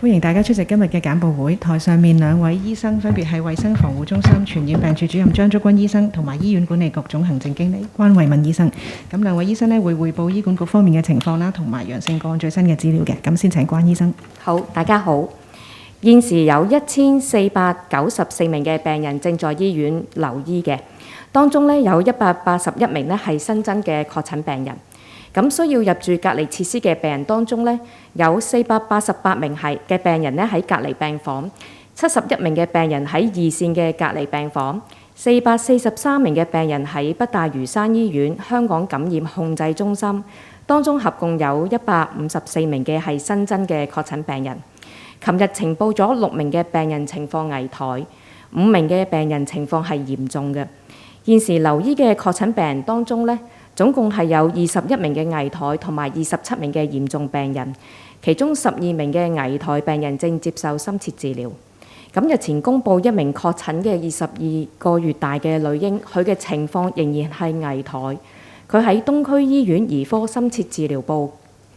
歡迎大家出席今日嘅簡報會。台上面兩位醫生分別係衛生防護中心傳染病處主任張竹君醫生同埋醫院管理局總行政經理關慧敏醫生。咁兩位醫生呢會匯報醫管局方面嘅情況啦，同埋陽性個案最新嘅資料嘅。咁先請關醫生。好，大家好。現時有1494名嘅病人正在醫院留醫嘅，當中呢有181名呢係新增嘅確診病人。咁需要入住隔離設施嘅病人當中呢，有488名嘅病人呢喺隔離病房，71名嘅病人喺二線嘅隔離病房，443名嘅病人喺北大嶼山醫院香港感染控制中心，當中合共有154名嘅係新增嘅確診病人。琴日呈報咗6名嘅病人情況危殆，5名嘅病人情況係嚴重嘅。現時留醫嘅確診病人當中呢，總共係有21名嘅危殆同埋27名嘅嚴重病人，其中12名嘅危殆病人正接受深切治療。咁日前公布1名確診嘅22個月大嘅女嬰，佢嘅情況仍然係危殆，佢喺東區醫院兒科深切治療部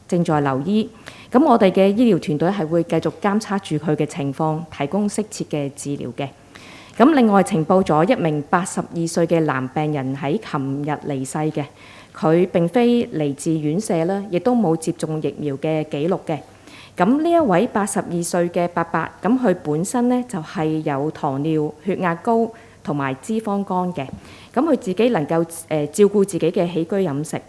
正在留醫。咁我哋嘅醫療團隊係會繼續監測住佢嘅情況，提供適切嘅治療嘅。咁另外呈報咗1名82歲嘅男病人喺琴日離世嘅，佢並非嚟自院舍啦，亦都冇接種疫苗嘅記錄嘅。咁呢一位82歲嘅伯伯，咁佢本身呢就係有糖尿、血壓高同埋脂肪肝嘅，咁佢自己能夠照顧自己嘅起居飲食。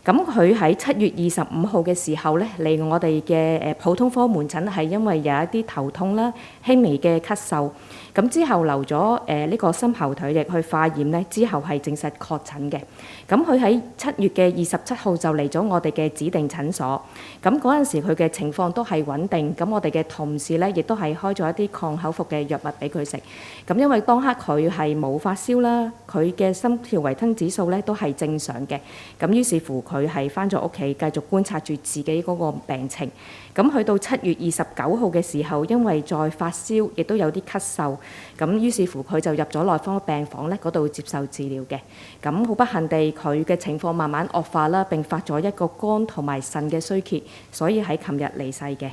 咁佢喺7月25號嘅時候咧嚟我哋嘅普通科門診，係因為有一啲頭痛啦、輕微嘅咳嗽，咁之後留咗呢個深喉唾液去化驗咧，之後係證實確診嘅。咁佢喺7月嘅27號就嚟咗我哋嘅指定診所，咁嗰陣時佢嘅情況都係穩定，咁我哋嘅同事咧亦都係開咗一啲抗口服嘅藥物俾佢食。咁因為當刻佢係冇發燒啦，佢嘅心跳維吞指數咧都係正常嘅，咁於是乎佢係返咗屋企繼續觀察住自己嗰個病情。咁去到7月29號嘅時候，因為再發燒，亦都有啲咳嗽，咁於是乎佢就入咗內科病房咧嗰度接受治療嘅。咁好不幸地，佢嘅情況慢慢惡化啦，並發咗一個肝同埋腎嘅衰竭，所以喺琴日離世嘅。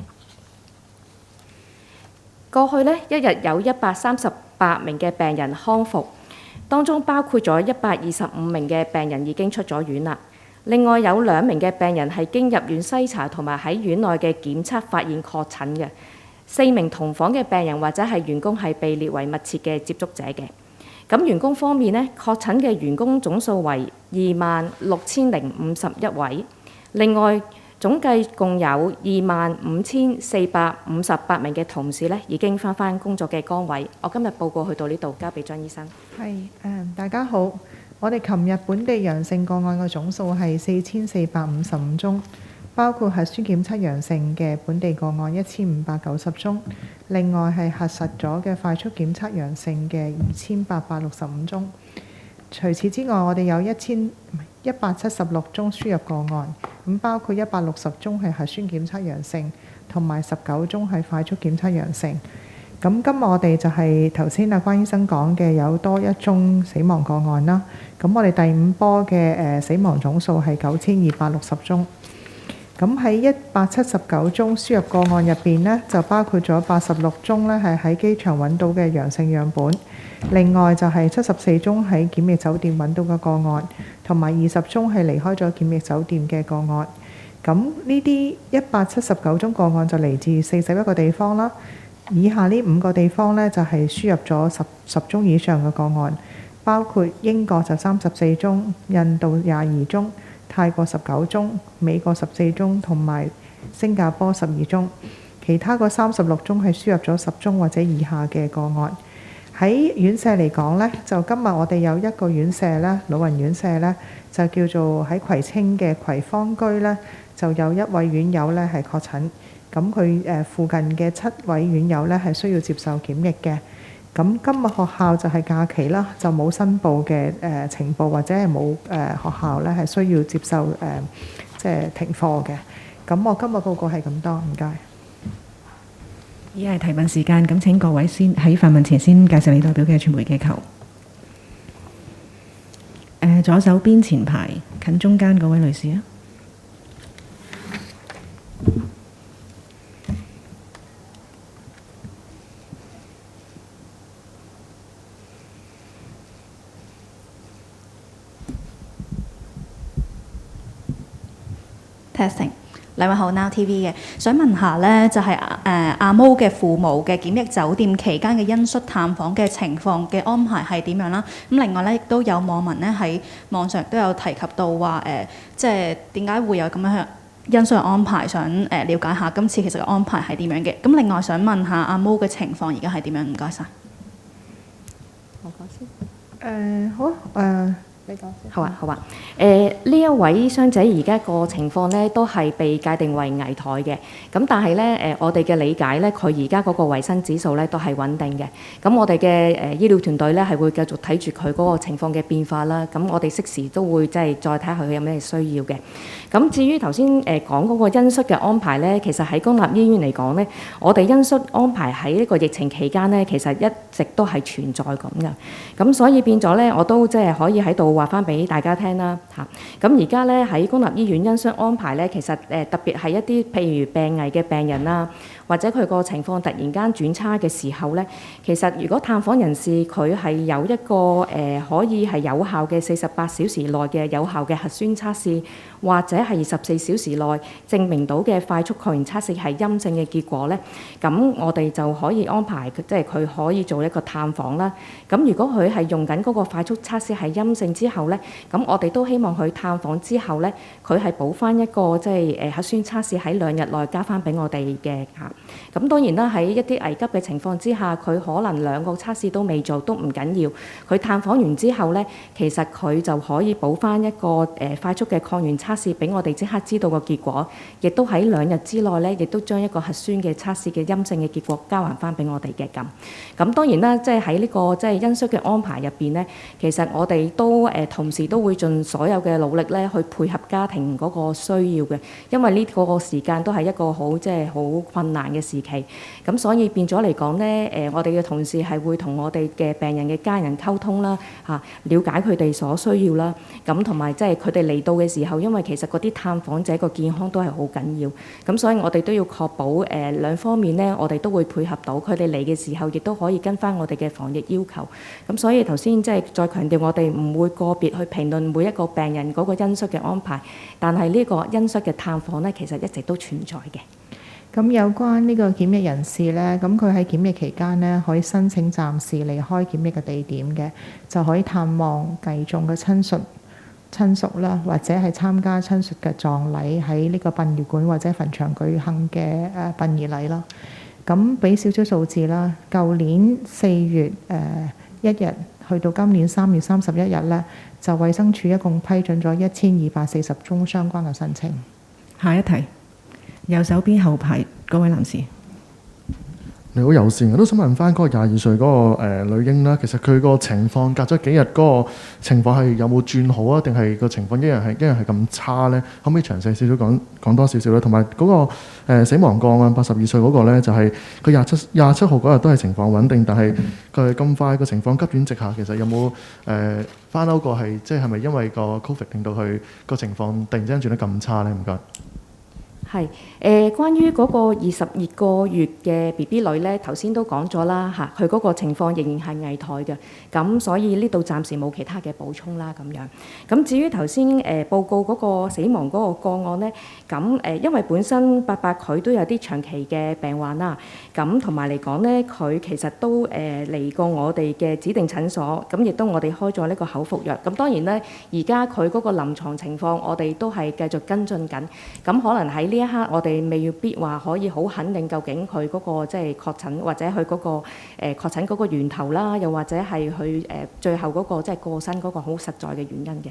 過去呢一日有138名嘅病人康復，當中包括咗125名嘅病人已經出咗院啦。另外有2名嘅病人係經入院篩查同埋喺院內嘅檢測發現確診嘅，4名同房嘅病人或者係員工係被列為密切嘅接觸者嘅。咁員工方面呢，確診嘅員工總數為26,051位，另外總計共有25,458名嘅同事呢已經返工作嘅崗位。我今日報告去到呢度，交俾張醫生。大家好。我哋琴日本地陽性個案嘅總數係4,455宗，包括核酸檢測陽性嘅本地個案1,590宗，另外係核實咗嘅快速檢測陽性嘅2,865宗。除此之外，我哋有176宗輸入個案，咁包括160宗係核酸檢測陽性，同埋19宗係快速檢測陽性。咁今日我哋就係頭先關醫生講嘅有多1宗死亡個案啦。咁我哋第5波嘅死亡總數係9,260宗。咁喺179宗輸入個案入邊呢，就包括咗86宗呢係喺機場揾到嘅陽性樣本，另外就係74宗喺檢疫酒店揾到嘅個案，同埋20宗係離開咗檢疫酒店嘅個案。咁呢啲179宗個案就嚟自41個地方啦。以下呢5個地方呢，就係輸入咗10宗以上嘅個案，包括英國就34宗、印度22宗、泰國19宗、美國14宗同埋新加坡12宗。其他個36宗係輸入咗10宗或者以下嘅個案。喺院舍嚟講呢，就今日我哋有一個院舍呢，老人院舍呢，就叫做喺葵青嘅葵芳居呢，就有1位院友呢係確診。咁佢附近嘅7位院友呢係需要接受檢疫嘅。咁今日學校就係假期啦，就冇申報嘅情報，或者係冇學校呢係需要接受即係停課嘅。咁我今日報告係咁多，唔該。依家係提問時間，咁請各位先喺發問前先介紹你代表嘅傳媒機構。左手邊前排近中間嗰位女士啊。testing。兩位好 ，Now TV 嘅，想問下咧，就係阿毛嘅父母嘅檢疫酒店期間嘅恩恤探訪嘅情況嘅安排係點樣啦？咁另外咧，亦都有網民咧喺網上都有提及到話即係點解會有咁樣恩恤安排，想了解下今次其實嘅安排係點樣嘅。咁另外想問下阿毛嘅情況而家係點樣？唔該晒。我講先。好你講先。好啊。呢一位傷者而家個情況咧都係被界定為危殆嘅。咁但係咧我哋嘅理解咧，佢而家嗰個維生指數咧都係穩定嘅。咁我哋嘅醫療團隊咧係會繼續睇住佢嗰個情況嘅變化啦。咁我哋適時都會即係再睇下佢有咩需要嘅。咁至於頭先講嗰個恩恤嘅安排咧，其實喺公立醫院嚟講咧，我哋恩恤安排喺呢個疫情期間咧，其實一直都係存在咁嘅。咁所以變咗咧，我都即係可以喺度話翻俾大家聽啦嚇。咁而家咧喺公立醫院恩恤安排咧，其實特別係一啲譬如病危嘅病人啦，或者佢個情況突然間轉差嘅時候咧，其實如果探訪人士佢係有一個可以係有效嘅48小時內嘅有效嘅核酸測試，或者係24小時內證明到嘅快速抗原測試係陰性嘅結果咧，咁我哋就可以安排即係佢可以做一個探訪啦。咁如果佢係用緊嗰個快速測試係陰性之後咧，咁我哋都希望佢探訪之後咧，佢係補翻一個即係核酸測試喺2日內加翻俾我哋嘅嚇。咁當然啦，喺一啲危急嘅情況之下，佢可能2個測試都未做都唔緊要。佢探訪完之後咧，其實佢就可以補翻一個快速嘅抗原測試俾我哋即刻知道個結果，亦都喺2日之內咧，亦都將一個核酸嘅測試嘅陰性嘅結果交還翻俾我哋嘅咁。咁當然啦，即係喺呢個即係恩恤嘅安排入邊咧，其實我哋都同時都會盡所有嘅努力咧，去配合家庭嗰個需要嘅，因為呢個時間都係一個好即係好困難嘅時期。咁所以變咗嚟講咧，我哋嘅同事係會同我哋嘅病人嘅家人溝通啦，嚇了解佢哋所需要啦。咁同埋即係佢哋嚟到嘅時候，因為其實嗰啲探訪者個健康都係好緊要，咁所以我哋都要確保兩方面咧，我哋都會配合到佢哋嚟嘅時候，亦都可以跟翻我哋嘅防疫要求。咁所以頭先即係再強調，我哋唔會個別去評論每一個病人嗰個恩恤嘅安排，但係呢個恩恤嘅探訪咧，其實一直都存在嘅。咁有關呢個檢疫人士呢，咁佢喺檢疫期間呢，可以申請暫時離開檢疫嘅地點嘅，就可以探望繼眾嘅親屬啦，或者係參加親屬嘅葬禮，喺呢個殯儀館或者墳場舉行嘅殯儀禮啦。咁俾少少數字啦，舊年4月1日去到今年3月31日呢，就衛生署一共批准咗1240宗相關嘅申請。下一題。右手邊後排嗰位男士，你好友善，我都想問翻嗰個22歲嗰個女嬰啦，其實佢個情況隔咗幾日嗰個情況係有冇轉好啊？定係個情況一樣係咁差咧？可唔可以詳細少少講多少少咧？同埋嗰個死亡個案82歲嗰個咧，就係佢27號嗰日都係情況穩定，但係佢咁快個情況急轉直下，其實有冇翻歐過係即係咪因為個 Covid 令到佢個情況突然之間轉得咁差咧？唔該。係關於嗰個22個月嘅 BB 女咧，頭先都講咗啦嚇，佢嗰個情況仍然係危殆嘅，咁所以呢度暫時冇其他嘅補充啦咁樣。咁至於頭先報告嗰個死亡嗰個個案咧，咁因為本身伯伯佢都有啲長期嘅病患啦，咁同埋嚟講咧，佢其實都嚟過我哋嘅指定診所，咁亦都我哋開咗呢個口服藥。咁當然咧，而家佢嗰個臨床情況，我哋都係繼續跟進緊。咁可能喺呢一刻，我哋未必話可以好肯定究竟佢嗰個即係確診，或者佢嗰個確診嗰個源頭啦，又或者係佢最後嗰個即係過身嗰個好實在嘅原因嘅。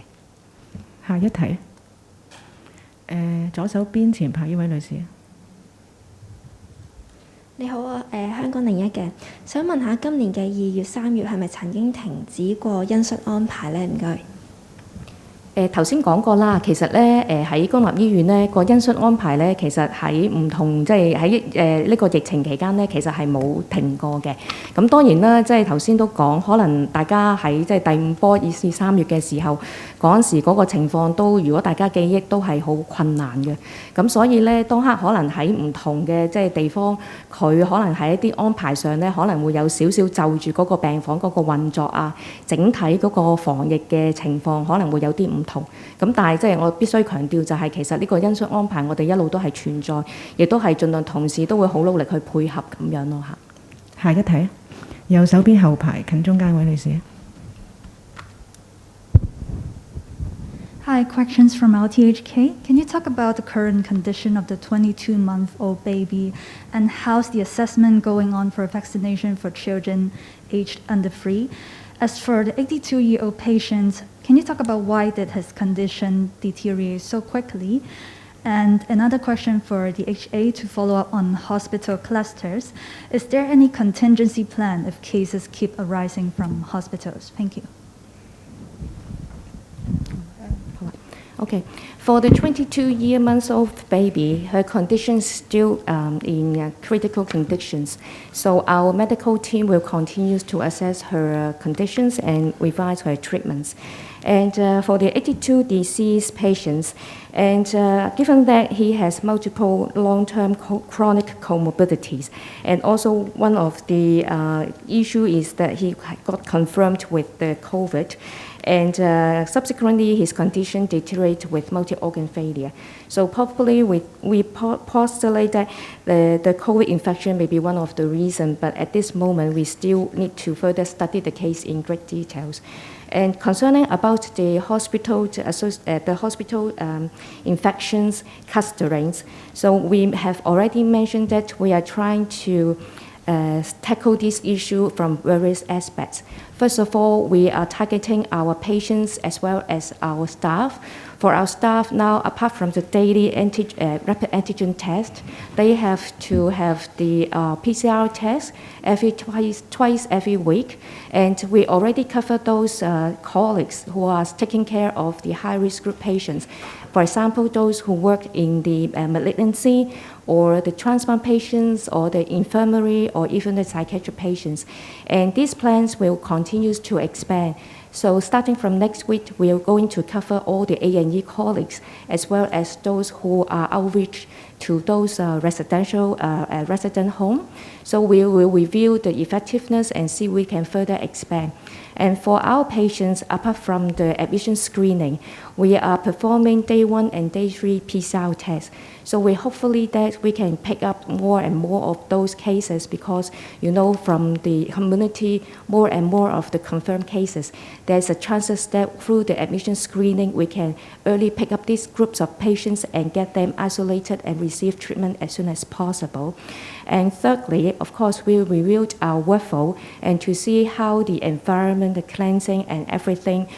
下一題。左手邊前排呢位女士。你好啊，香港01嘅，想問下今年嘅2月、3月係咪曾經停止過恩恤安排呢？唔該。頭先講過啦，其實咧喺公立醫院咧個恩恤安排咧，其實喺唔同即係喺呢個疫情期間咧，其實係冇停過嘅。咁當然啦，即係頭先都講，可能大家喺即係第5波2至3月嘅時候，嗰陣時嗰個情況都，如果大家記憶都係好困難嘅。咁所以咧，當刻可能喺唔同嘅即係地方，佢可能喺一啲安排上咧，可能會有少少就住嗰個病房嗰個運作啊，整體嗰個防疫嘅情況可能會有啲唔同。同。咁但係即係我必須強調就係其實呢個恩恤安排我哋一路都係存在，亦都係盡量同事都會好努力去配合咁樣咯嚇。下一題啊，右手邊後排近中間位女士。Hi, questions from our THK. Can you talk about the current condition of the 22-month-old baby and how's the assessment going on for vaccination for children aged under 3? As for the 82-year-old patient, can you talk about why did his condition deteriorate so quickly? And another question for the HA to follow up on hospital clusters. Is there any contingency plan if cases keep arising from hospitals? Thank you. Okay, for the 22-month-old baby, her condition is still in critical conditions. So our medical team will continue to assess her conditions and revise her treatments. And for the 82 deceased patients, and given that he has multiple long-term chronic comorbidities, and also one of the issue is that he got confirmed with the COVID, and subsequently his condition deteriorated with multi-organ failure. So probably we postulate that the COVID infection may be one of the reasons, but at this moment we still need to further study the case in great details. And concerning about the hospital infections clusterings, so we have already mentioned that we are trying to tackle this issue from various aspects. First of all, we are targeting our patients as well as our staff. For our staff now, apart from the daily rapid antigen test, they have to have the PCR test twice every week. And we already covered those colleagues who are taking care of the high-risk group patients. For example, those who work in the malignancy or the transplant patients or the infirmary or even the psychiatric patients. And these plans will continue to expand. So starting from next week, we are going to cover all the A&E colleagues as well as those who are outreach to those resident home. So we will review the effectiveness and see if we can further expand. And for our patients, apart from the admission screening, we are performing day 1 and day 3 PCR tests. So we hopefully that we can pick up more and more of those cases because, you know, from the community, more and more of the confirmed cases, there's a chances that through the admission screening, we can early pick up these groups of patients and get them isolated and receive treatment as soon as possible. And thirdly, of course, we reviewed our workflow and to see how the environment, the cleansing and everything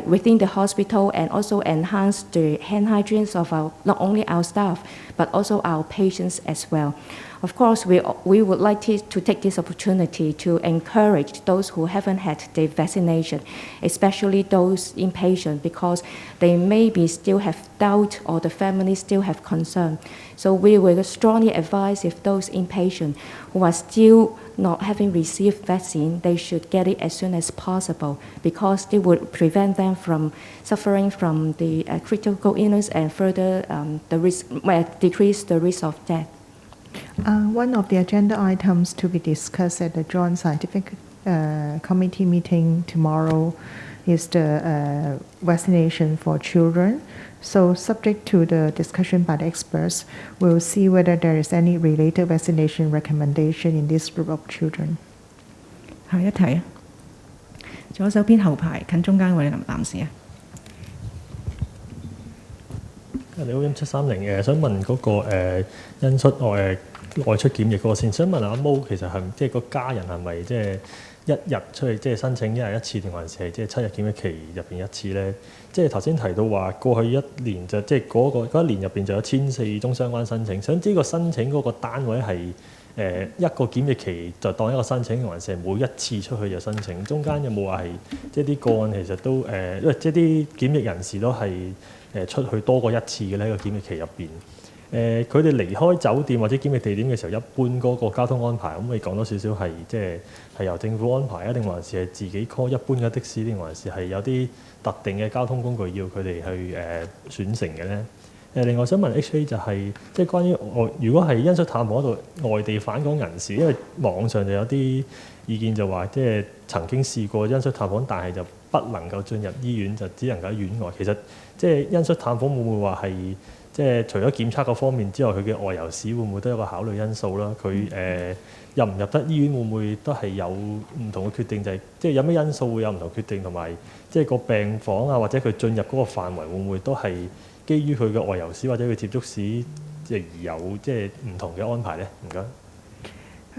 within the hospital and also enhance the hand hygiene of not only our staff, but also our patients as well. Of course, we would like to take this opportunity to encourage those who haven't had the vaccination, especially those inpatient, because they maybe still have doubt or the family still have concern. So we will strongly advise if those inpatient who are still not having received vaccine, they should get it as soon as possible because it would prevent them from suffering from the critical illness and further decrease the risk of death. One of the agenda items to be discussed at the Joint Scientific Committee meeting tomorrow is the vaccination for children. So subject to the discussion by the experts, we'll see whether there is any related vaccination recommendation in this group of children. 下一題啊，左手邊後排近中間位男士啊。你好，M730想問嗰個恩恤外出檢疫嗰個先，想問阿毛其實係即係個家人係咪即係一日出去即係申請一日一次，定還是係即係7日檢疫期入邊一次咧？即係頭先提到話過去一年就即係嗰一年入邊就有1400宗相關申請，想知個申請嗰個單位係一個檢疫期就當一個申請，還是係每一次出去就申請？中間有冇話係即係啲個案其實都因為即係啲檢疫人士都係出去多過一次嘅呢個檢疫期入邊。佢哋離開酒店或者檢疫地點嘅時候，一般嗰個交通安排，可唔可以講多少少係即係由政府安排啊，定還是係自己 call 一般嘅的士，定還是係有啲特定嘅交通工具要佢哋去選乘嘅咧？另外想問 HA 就係即係關於如果係恩恤探訪嗰度外地返港人士，因為網上就有啲意見就話即係曾經試過恩恤探訪，但係就不能夠進入醫院，就只能夠喺院外。其實即係恩恤探訪會唔會話係即係除咗檢測嗰方面之外，佢嘅外遊史會唔會都有一個考慮因素啦？佢入唔入得醫院會唔會都係有唔同嘅決定？就係即係有咩因素會有唔同決定，同埋即係個病房啊，或者佢進入嗰個範圍會唔會都係基於佢嘅外遊史或者佢接觸史而有即係唔同嘅安排咧？唔該。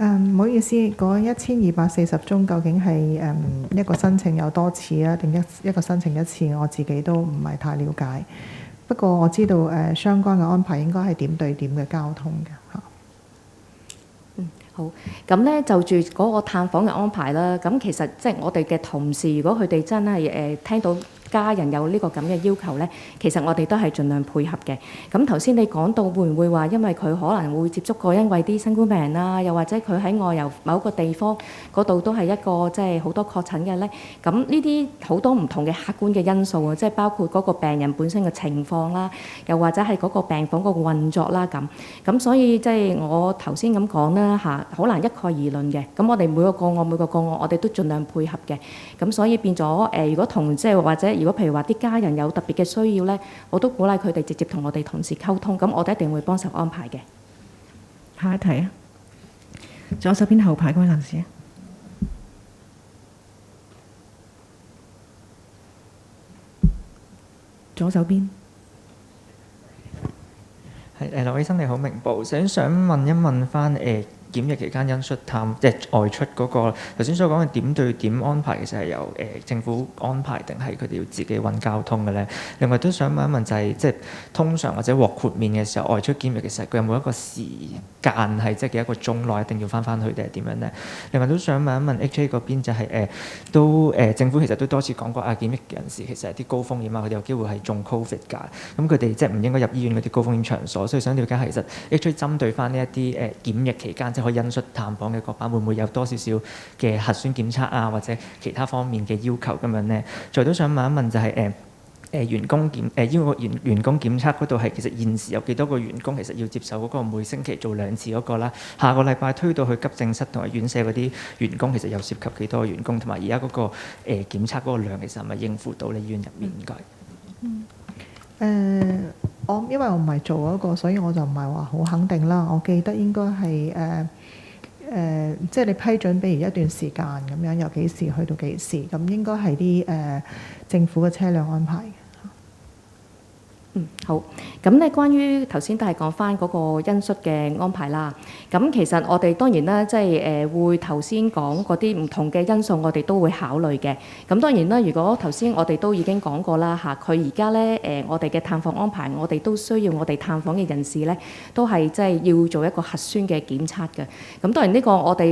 唔好意思，嗰1240宗究竟係一個申請有多次啊，定一個申請一次？我自己都唔係太了解。不過我知道相關嘅安排應該係點對點嘅交通嘅嚇。好，咁咧就住嗰個探訪嘅安排啦。咁其實即係我哋嘅同事，如果佢哋真係聽到家人有呢個咁嘅要求咧，其實我哋都係盡量配合嘅。咁頭先你講到會唔會話，因為佢可能會接觸過因為啲新冠病人啦，又或者佢喺外遊某一個地方嗰度都係一個即係好多確診嘅咧。咁呢啲好多唔同嘅客觀嘅因素啊，即係包括嗰個病人本身嘅情況啦，又或者係嗰個病房嗰個運作啦咁。咁所以即係我頭先咁講啦嚇，好難一概而論嘅。咁我哋每個個案我哋都盡量配合嘅。咁所以變咗如果同即係或者如果譬如話啲家人有特別嘅需要咧，我都鼓勵佢哋直接同我哋同事溝通。咁我哋一定會幫手安排嘅。下一題啊，左手邊後排嗰位男士啊，左手邊。係劉醫生你好，明報想問一問翻檢疫期間恩恤即係外出嗰個頭先所講嘅點對點安排，其實係由政府安排定係佢哋要自己揾交通嘅咧？另外都想問一問就係即係通常或者獲豁免嘅時候外出檢疫，其實佢有冇一個時間係即係幾多個鐘內一定要翻去定係點樣咧？另外都想問一問 HA 嗰邊就係政府其實都多次講過檢疫人士其實係啲高風險啊，佢哋有機會係中 Covid 㗎，咁佢哋即係唔應該入醫院嗰啲高風險場所，所以想了解其實 HA 針對翻呢一啲檢疫期間可以恩恤探訪嘅個班，會唔會有多少少嘅核酸檢測啊，或者其他方面嘅要求咁樣咧？再都想問一問就係員工員工檢測嗰度係其實現時有幾多個員工其實要接受嗰個每星期做2次嗰個啦？下個禮拜推到去急症室同埋院舍嗰啲員工，其實又涉及幾多個員工？同埋而家嗰個檢測嗰個量其實係咪應付到你醫院入面？唔該。因為我唔係做嗰個，所以我就唔係話好肯定啦。我記得應該係即係你批准，比如一段時間咁樣，由幾時去到幾時，咁應該係啲政府嘅車輛安排嘅。好。咁咧，關於頭先都係講翻嗰個恩恤嘅安排啦。咁其實我哋當然啦，即係會頭先講嗰啲唔同嘅因素，我哋都會考慮嘅。咁當然啦，如果頭先我哋都已經講過啦嚇，佢而家咧我哋嘅探訪安排，我哋都需要我哋探訪嘅人士咧，都係即係要做一個核酸嘅檢測嘅。咁當然呢個我哋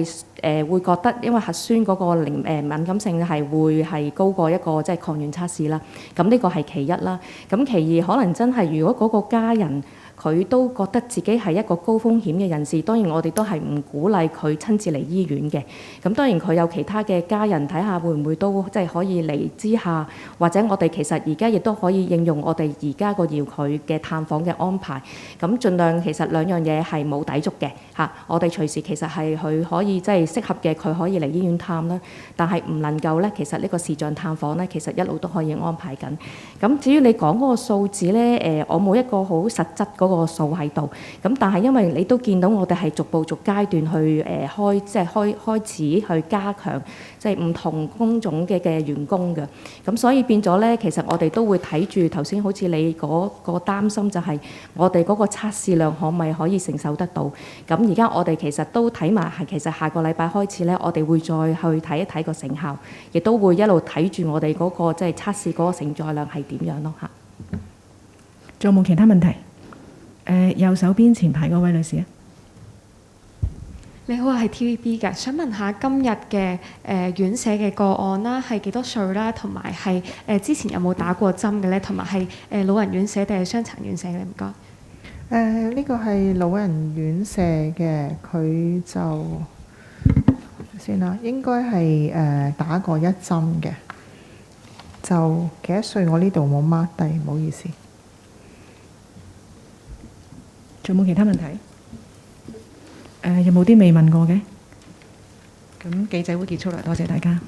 會覺得，因為核酸嗰個敏感性係會係高過一個即係抗原測試啦。咁呢個係其一啦。咁其二可能真係如果嗰個家人佢都覺得自己係一個高風險嘅人士，當然我哋都係唔鼓勵佢親自嚟醫院嘅。咁當然佢有其他嘅家人睇下會唔會都即係可以嚟之下，或者我哋其實而家亦都可以應用我哋而家個遙距嘅探訪嘅安排。咁盡量其實兩樣嘢係冇抵觸嘅嚇。我哋隨時其實係佢可以即係適合嘅，佢可以嚟醫院探啦。但係唔能夠咧，其實呢個視像探訪咧，其實一路都可以安排緊。咁至於你講嗰個數字咧，我冇一個好實質嗰個數喺度，咁但係因為你都見到我哋係逐步逐階段去開始去加強即係唔同工種嘅員工嘅，咁所以變咗咧，其實我哋都會睇住頭先好似你嗰個擔心就係我哋嗰個測試量可唔可以承受得到？咁而家我哋其實都睇埋係其實下個禮拜開始咧，我哋會再去睇一睇個成效，亦都會一路睇住我哋嗰個即係測試嗰個承載量係點樣咯嚇。仲有冇其他問題？右手邊前排嗰位女士啊，你好，我係 TVB 嘅，想問下今日嘅院舍嘅個案啦，係幾多歲啦？同埋係之前有冇打過針嘅咧？同埋係老人院舍定係傷殘院舍咧？唔該。呢個係老人院舍嘅，佢就先啦，應該係打過1針嘅，就幾多歲？我呢度冇 mark 低，唔好意思。仲有冇其他問題？有冇啲未問過嘅？咁記者會結束啦，多謝大家。